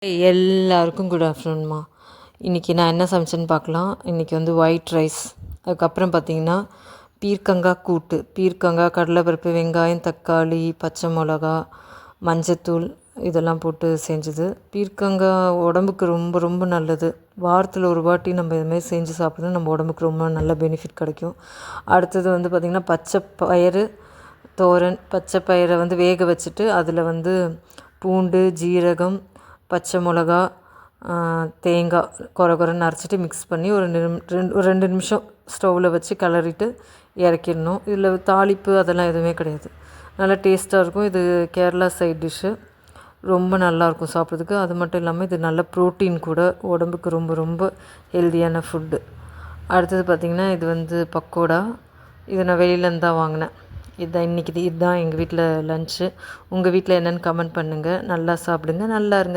எல்லாருக்கும் குட் ஆஃப்டர்நூன்மா. இன்றைக்கி நான் என்ன சமைச்சேன்னு பார்க்கலாம். இன்றைக்கி வந்து ஒயிட் ரைஸ், அதுக்கப்புறம் பார்த்திங்கன்னா பீர்க்கங்காய் கூட்டு, பீர்க்கங்காய், கடலைப்பருப்பு, வெங்காயம், தக்காளி, பச்சை மிளகா, மஞ்சத்தூள் இதெல்லாம் போட்டு செஞ்சது. பீர்க்கங்காய் உடம்புக்கு ரொம்ப ரொம்ப நல்லது. வாரத்தில் ஒரு வாட்டி நம்ம இதுமாரி செஞ்சு சாப்பிட்றது நம்ம உடம்புக்கு ரொம்ப நல்ல பெனிஃபிட் கிடைக்கும். அடுத்தது வந்து பார்த்திங்கன்னா பச்சை பயிறு தோரன். பச்சை பயிரை வந்து வேக வச்சுட்டு அதில் வந்து பூண்டு, ஜீரகம், பச்சை மிளகா, தேங்காய் கொரன்னு அரைச்சிட்டு மிக்ஸ் பண்ணி ஒரு 2 நிமிஷம் ஸ்டவ்வில் வச்சு கிளறிட்டு இறக்கிடணும். இதில் தாளிப்பு அதெல்லாம் எதுவுமே கிடையாது. நல்லா டேஸ்ட்டாக இருக்கும். இது கேரளா சைட் டிஷ்ஷு. ரொம்ப நல்லாயிருக்கும் சாப்பிட்றதுக்கு. அது மட்டும் இல்லாமல் இது நல்ல ப்ரோட்டீன் கூட, உடம்புக்கு ரொம்ப ரொம்ப ஹெல்தியான ஃபுட்டு. அடுத்தது பார்த்திங்கன்னா இது வந்து பக்கோடா. இதை நான் வெளியிலேருந்து தான் வாங்கினேன். இதுதான் எங்கள் வீட்டில் லன்ச்சு. உங்கள் வீட்டில் என்னென்னு கமெண்ட் பண்ணுங்கள். நல்லா சாப்பிடுங்க, நல்லா இருங்க.